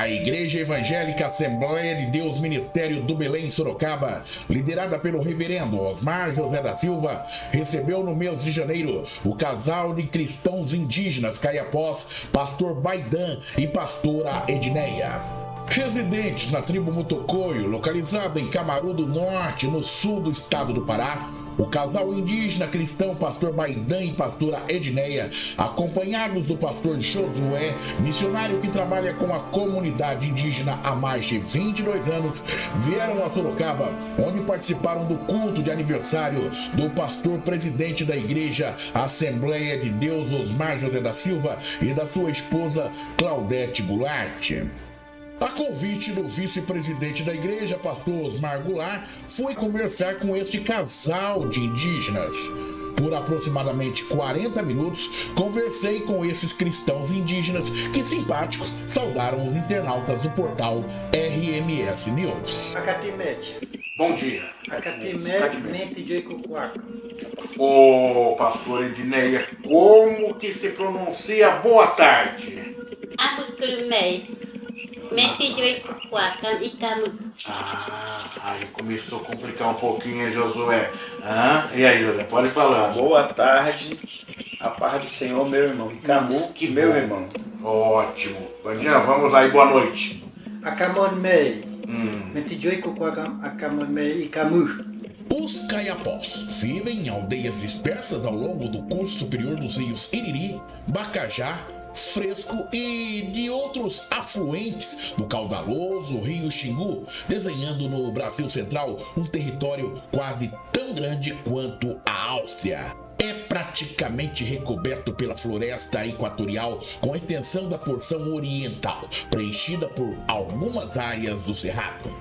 A Igreja Evangélica Assembleia de Deus Ministério do Belém, Sorocaba, liderada pelo reverendo Osmar José da Silva, recebeu no mês de janeiro o casal de cristãos indígenas caiapós, pastor Baidan e pastora Edneia. Residentes na tribo Mutocoio, localizada em Camaru do Norte, no sul do estado do Pará, o casal indígena cristão pastor Baidan e pastora Edneia, acompanhados do pastor Josué, missionário que trabalha com a comunidade indígena há mais de 22 anos, vieram a Sorocaba, onde participaram do culto de aniversário do pastor presidente da Igreja Assembleia de Deus, Osmar José da Silva, e da sua esposa Claudete Goulart. A convite do vice-presidente da igreja, pastor Osmar Goulart, foi conversar com este casal de indígenas. Por aproximadamente 40 minutos, conversei com esses cristãos indígenas que, simpáticos, saudaram os internautas do portal RMS News. Bom dia. Ô, pastor Edneia, como que se pronuncia boa tarde? Aí começou a complicar um pouquinho, Josué. E aí, Josué, pode falar. Boa tarde, a paz do Senhor, meu irmão. Icamu, que meu irmão. Ótimo. Bandinha, vamos lá e boa noite. Os caiapós vivem em aldeias dispersas ao longo do curso superior dos rios Iriri, Bacajá, Fresco e de outros afluentes do caudaloso rio Xingu, desenhando no Brasil Central um território quase tão grande quanto a Áustria. É praticamente recoberto pela floresta equatorial, com extensão da porção oriental, preenchida por algumas áreas do cerrado.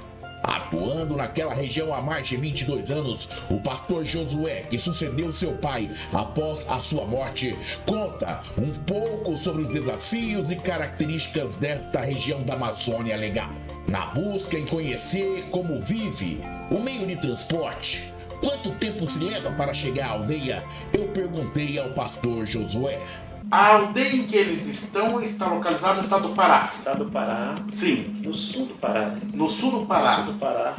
Atuando naquela região há mais de 22 anos, o pastor Josué, que sucedeu seu pai após a sua morte, conta um pouco sobre os desafios e características desta região da Amazônia Legal. Na busca em conhecer como vive o meio de transporte, quanto tempo se leva para chegar à aldeia, eu perguntei ao pastor Josué. A aldeia em que eles estão está localizada no estado do Pará. Estado do Pará. Sim. No sul do Pará. Né? No sul do Pará. No sul do Pará,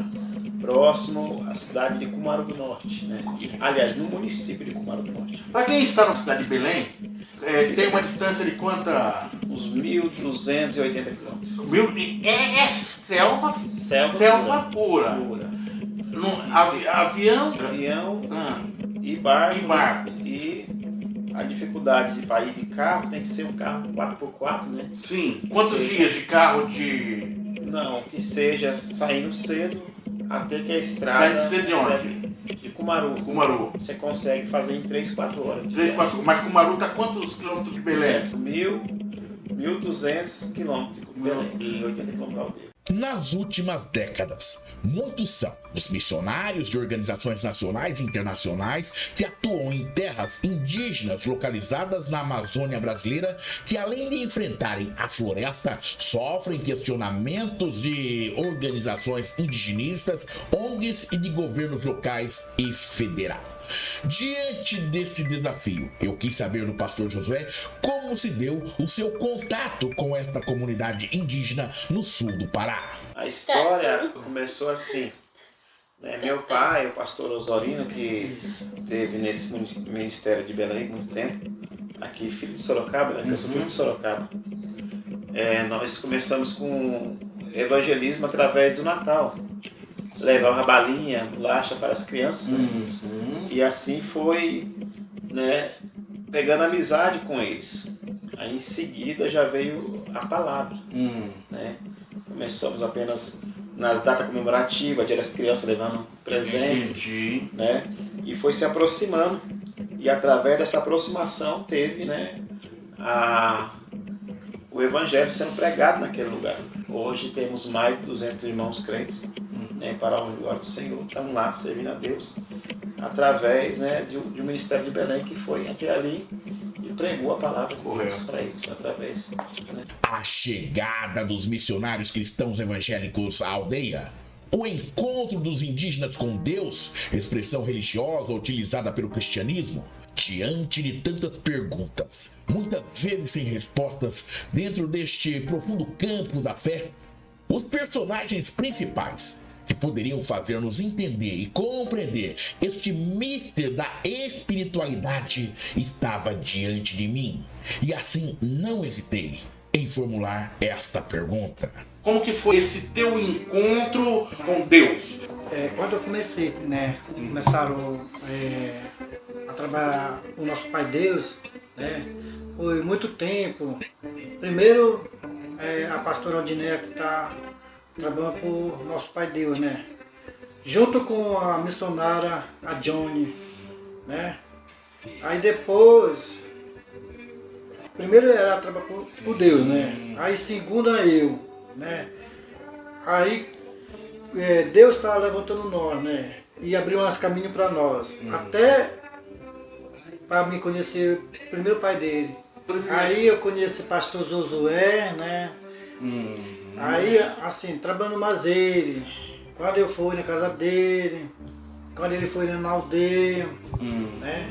próximo à cidade de Cumaru do Norte, né? Aliás, no município de Cumaru do Norte. Para quem está na cidade de Belém, tem uma distância de quanta? Uns 1.280 quilômetros. Selva pura. Avião e barco. E a dificuldade de ir de carro tem que ser um carro 4x4, né? Sim. Quantos dias de carro de... Não, que seja saindo cedo até que a estrada... Saindo cedo de onde? De Cumaru. Cumaru. Você consegue fazer em 3-4 horas. 3-4. Mas Cumaru está quantos quilômetros de Belém? 1.200 quilômetros de Belém. E 80 quilômetros da aldeia. Nas últimas décadas, muitos são os missionários de organizações nacionais e internacionais que atuam em terras indígenas localizadas na Amazônia brasileira, que além de enfrentarem a floresta, sofrem questionamentos de organizações indigenistas, ONGs e de governos locais e federal. Diante deste desafio, eu quis saber do pastor Josué como se deu o seu contato com esta comunidade indígena no sul do Pará. A história começou assim, né? Meu pai, o pastor Osorino, que esteve nesse ministério de Belém há muito tempo, aqui filho de Sorocaba, né? Que eu sou filho de Sorocaba. Nós começamos com evangelismo através do Natal. Levava balinha, bolacha para as crianças, né? E assim foi, né, pegando amizade com eles. Aí em seguida já veio a palavra, né? Começamos apenas nas datas comemorativas, Dia das Crianças, levando presentes, né? E foi se aproximando, e através dessa aproximação teve, né, o evangelho sendo pregado naquele lugar. Hoje temos mais de 200 irmãos crentes, né, para a honra e glória do Senhor. Estamos lá servindo a Deus através, né, de um ministério de Belém que foi até ali e pregou a palavra de Deus para eles através. Né? A chegada dos missionários cristãos evangélicos à aldeia. O encontro dos indígenas com Deus, expressão religiosa utilizada pelo cristianismo, diante de tantas perguntas, muitas vezes sem respostas, dentro deste profundo campo da fé, os personagens principais que poderiam fazer-nos entender e compreender este mistério da espiritualidade estava diante de mim. E assim não hesitei em formular esta pergunta. Como que foi esse teu encontro com Deus? Quando eu comecei, né, começaram a trabalhar com o nosso Pai Deus, né, foi muito tempo. Primeiro, a pastora Aldineia que está trabalhando por nosso Pai Deus, né, junto com a missionária, a Johnny, né. Aí depois, primeiro era trabalhar por Deus, né, aí segundo eu, né, aí Deus está levantando nós, né? E abriu uns caminhos para nós. Até para me conhecer o primeiro pai dele. Aí eu conheci o pastor Josué, né? Aí, assim, trabalhando mais ele. Quando eu fui na casa dele, quando ele foi na aldeia, né?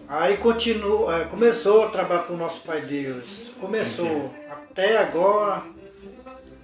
Aí começou a trabalhar para o nosso Pai Deus. Começou. Até agora,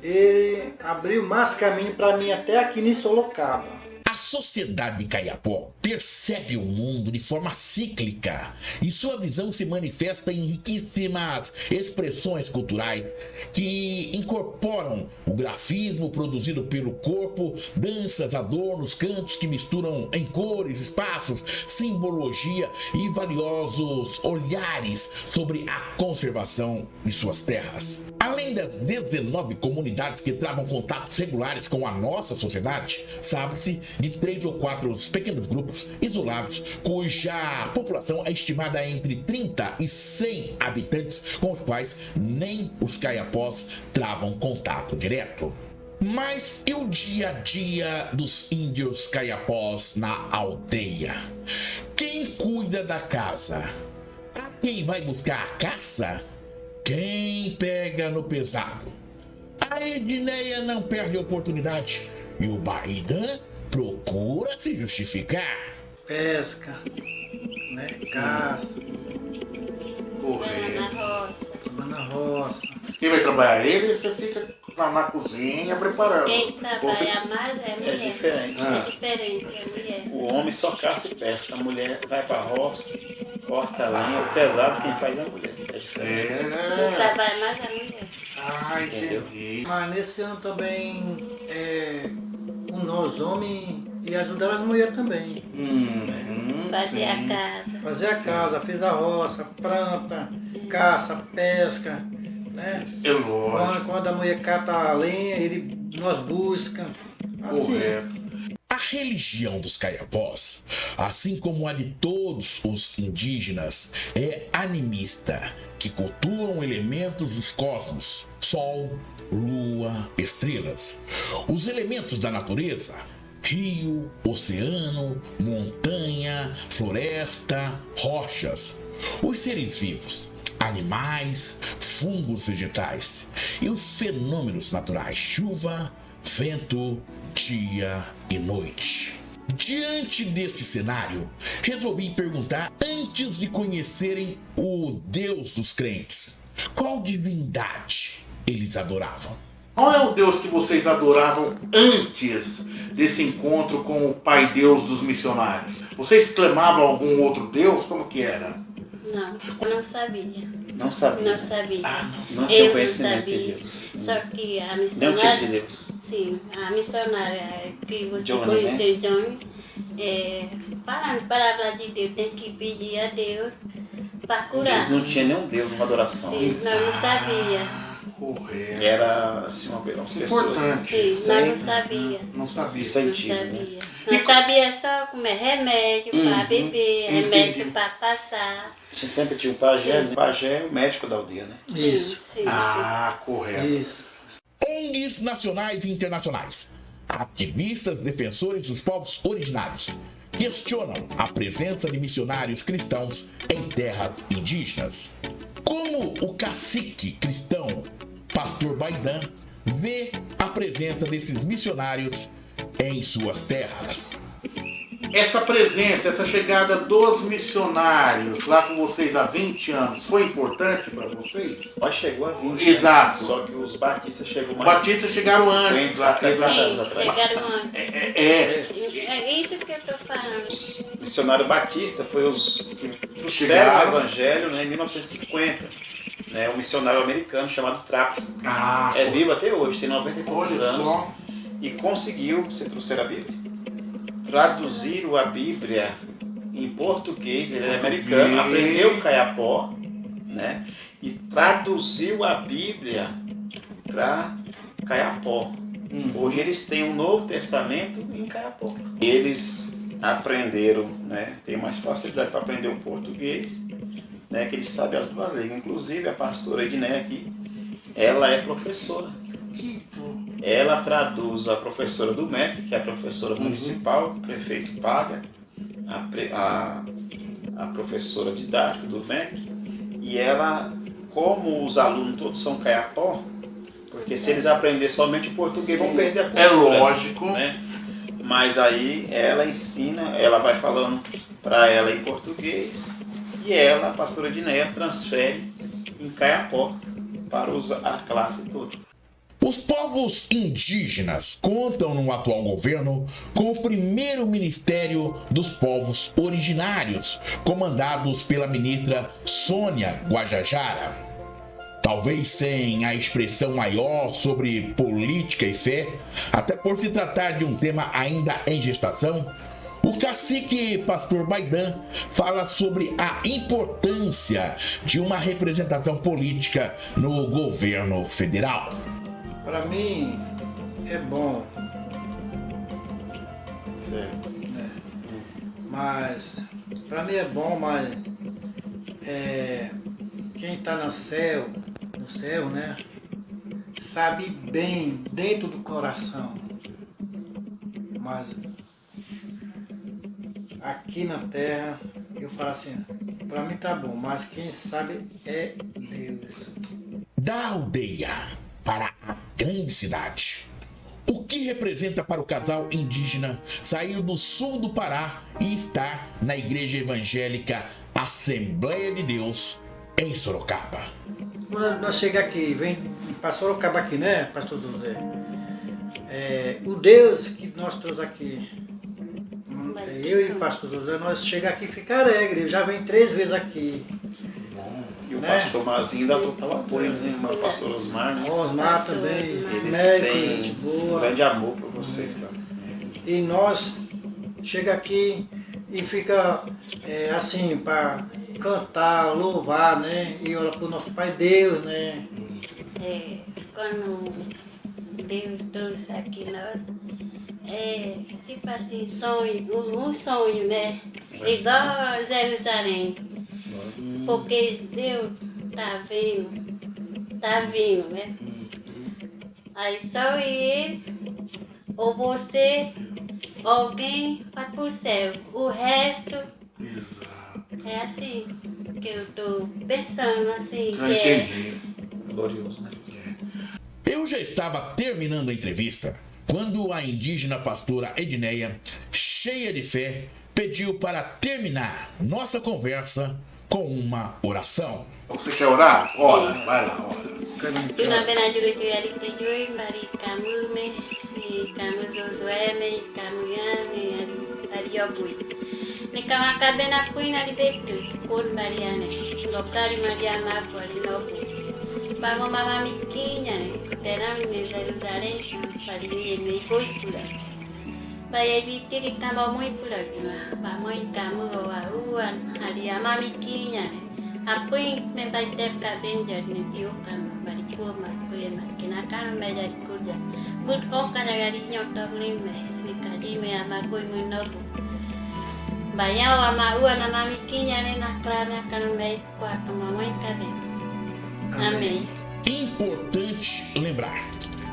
ele abriu mais caminho para mim até aqui em Sorocaba. A sociedade de Caiapó percebe o mundo de forma cíclica e sua visão se manifesta em riquíssimas expressões culturais que incorporam o grafismo produzido pelo corpo, danças, adornos, cantos que misturam em cores, espaços, simbologia e valiosos olhares sobre a conservação de suas terras. Além das 19 comunidades que travam contatos regulares com a nossa sociedade, sabe-se de 3 ou 4 pequenos grupos isolados, cuja população é estimada entre 30 e 100 habitantes, com os quais nem os caiapós travam contato direto. Mas e o dia a dia dos índios caiapós na aldeia? Quem cuida da casa? Quem vai buscar a caça? Quem pega no pesado? A Edneia não perde a oportunidade e o Baídan procura se justificar. Pesca, né? Caça, Correto. trabalhar na roça. Quem vai trabalhar ele, você fica na cozinha preparando. Quem trabalha mais é mulher. É diferente. É diferente, é mulher. O homem só caça e pesca, a mulher vai pra roça, corta a lenha, o pesado quem faz é a mulher. É diferente. Quem trabalha mais é mulher. Ah, entendi. Mas nesse ano também, nós homens, e ajudaram as mulheres também. Fazer a sim. casa. Fazer a casa, fez a roça, planta, caça, pesca, né? É lógico. Quando a mulher cata a lenha, nós busca. Assim. Correto. A religião dos caiapós, assim como a de todos os indígenas, é animista, que cultuam elementos dos cosmos, sol, lua, estrelas. Os elementos da natureza, rio, oceano, montanha, floresta, rochas. Os seres vivos, animais, fungos vegetais. E os fenômenos naturais, chuva, vento, dia e noite. Diante deste cenário, resolvi perguntar, antes de conhecerem o Deus dos crentes, qual divindade eles adoravam. Qual é o Deus que vocês adoravam antes desse encontro com o Pai Deus dos missionários? Vocês clamavam algum outro Deus? Como que era? Não, eu não sabia. Não sabia. Não sabia. Não tinha Eu não conhecimento de sabia. Deus. Só que a Nem o tipo missionária. de Deus. Sim, a missionária que você Johnny, conheceu, Johnny, palavra de Deus, tem que pedir a Deus para curar. Eles não tinham nenhum Deus, uma adoração. Sim, nós não sabia. Correto. Era assim, umas pessoas. Importante. Sim, nós não sabia. Não sabia. Isso aí Não tinha, né? sabia. Nós sabia só comer remédio para beber, remédio para passar. Sempre tinha um pajé, né? O pajé é o médico da aldeia, né? Isso, Sim, sim. Ah, correto. isso. ONGs nacionais e internacionais, ativistas defensores dos povos originários, questionam a presença de missionários cristãos em terras indígenas. Como o cacique cristão, pastor Baídan, vê a presença desses missionários em suas terras. Essa presença, essa chegada dos missionários lá com vocês há 20 anos, foi importante para vocês? Mas chegou a 20. Exato. Né? Só que os batistas chegam Os mais. batistas chegaram 50, antes. Lá, 60 anos Sim, atrás. chegaram antes. É isso que eu tô falando. Os missionários batistas foi os que trouxeram o Chegaram. evangelho, né, em 1950. Né, um missionário americano chamado Trapp. Ah, É vivo até hoje, tem 90 e poucos olha anos. só. E conseguiu, você trouxeram a Bíblia? Traduziram a Bíblia em português, ele é americano, aprendeu o caiapó, né? E traduziu a Bíblia para caiapó. Hoje eles têm um Novo Testamento em caiapó. Eles aprenderam, né? Tem mais facilidade para aprender o português, né? Que eles sabem as duas línguas. Inclusive a pastora Edneia aqui, ela é professora. Ela traduz a professora do MEC, que é a professora municipal, que o prefeito paga, a professora didática do MEC, e ela, como os alunos todos são caiapó, porque se eles aprenderem somente o português, vão perder a cultura. É lógico. Né? Mas aí ela ensina, ela vai falando para ela em português, e ela, a pastora Edneia, transfere em caiapó para a classe toda. Os povos indígenas contam no atual governo com o primeiro Ministério dos Povos Originários, comandados pela ministra Sônia Guajajara. Talvez sem a expressão maior sobre política e fé, até por se tratar de um tema ainda em gestação, o cacique Pastor Baidan fala sobre a importância de uma representação política no governo federal. Para mim é bom, Certo. né? Mas para mim é bom, mas quem está no céu, né, sabe bem dentro do coração. Mas aqui na terra eu falo assim, para mim tá bom, mas quem sabe é Deus. Da aldeia para a grande cidade. O que representa para o casal indígena sair do sul do Pará e estar na Igreja Evangélica Assembleia de Deus em Sorocaba? Quando nós chegamos aqui, vem para Sorocaba aqui, né, pastor José? O Deus que nós trouxemos aqui, eu e o pastor José, nós chegamos aqui e fica alegre. Eu já venho 3 vezes aqui. E o né? pastor Mazinho dá total apoio, né? O pastor Osmar, né? Osmar também, Eles médico, têm gente um boa. grande amor por vocês, cara. E nós chega aqui e fica assim, para cantar, louvar, né? E orar para o nosso Pai Deus, né? Quando Deus trouxe aqui nós, tipo assim, sonho, um sonho, né? Igual a Jerusalém. Porque Deus tá vindo, né? Aí só ele, ou você, alguém vai pro céu. O resto Exato. é assim, que eu tô pensando assim, Já que entendi. Glorioso, né? Eu já estava terminando a entrevista quando a indígena pastora Edneia, cheia de fé, pediu para terminar nossa conversa com uma oração. Você quer orar? Ora, vai lá, ora. Tuna bena juru tuyari tujui mari kamu me kamu zozoeme kamu ya ari yobui. Ni kama kabena puina di betu kun bariane. Ngokari mariana ko di nobu. Pango mama mikinya ne terang ni Jerusalem pari ni koi pura. Baya bitiri kama moi pura kina. Ba moi kamu wa uan ari ama mikinya ne. Apoi me baitep ka benjar ni tiokan. Kinakan meja kuda, but oka jagari nyotok ni kadi ama koi munobu. Bayawa ama ua na mamikinya ni nakrana kan me kwa kama mãe kabe. Amém. Importante lembrar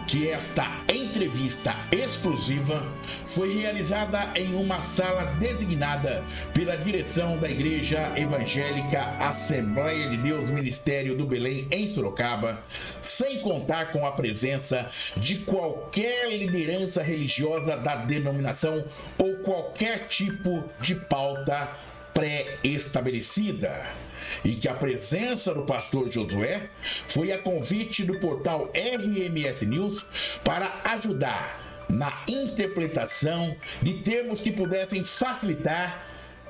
que esta entrevista entrevista exclusiva foi realizada em uma sala designada pela direção da Igreja Evangélica Assembleia de Deus Ministério do Belém, em Sorocaba, sem contar com a presença de qualquer liderança religiosa da denominação ou qualquer tipo de pauta pré-estabelecida. E que a presença do pastor Josué foi a convite do portal RMS News para ajudar na interpretação de termos que pudessem facilitar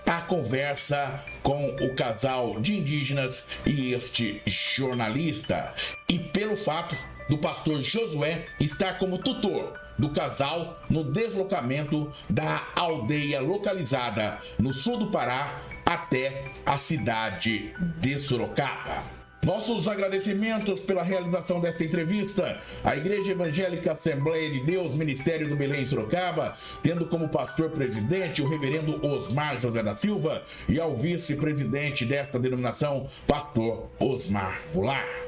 a conversa com o casal de indígenas e este jornalista. E pelo fato do pastor Josué estar como tutor do casal no deslocamento da aldeia localizada no sul do Pará até a cidade de Sorocaba. Nossos agradecimentos pela realização desta entrevista à Igreja Evangélica Assembleia de Deus Ministério do Belém, Sorocaba, tendo como pastor-presidente o reverendo Osmar José da Silva e ao vice-presidente desta denominação, pastor Osmar Goulart.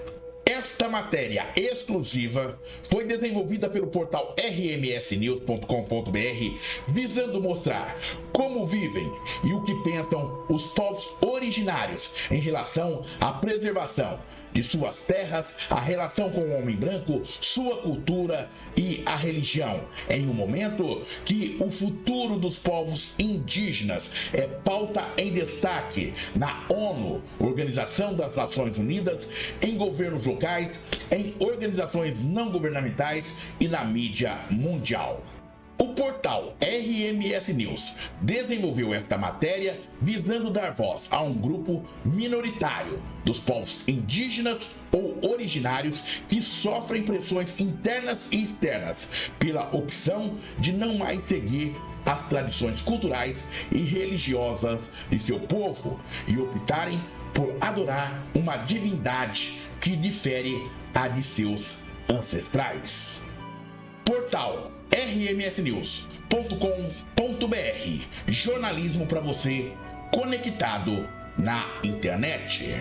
Esta matéria exclusiva foi desenvolvida pelo portal rmsnews.com.br, visando mostrar como vivem e o que pensam os povos originários em relação à preservação de suas terras, a relação com o homem branco, sua cultura e a religião, em um momento que o futuro dos povos indígenas é pauta em destaque na ONU, Organização das Nações Unidas, em governos locais, em organizações não governamentais e na mídia mundial. O portal RMS News desenvolveu esta matéria visando dar voz a um grupo minoritário dos povos indígenas ou originários que sofrem pressões internas e externas pela opção de não mais seguir as tradições culturais e religiosas de seu povo e optarem por adorar uma divindade que difere a de seus ancestrais. Portal rmsnews.com.br. Jornalismo para você conectado na internet.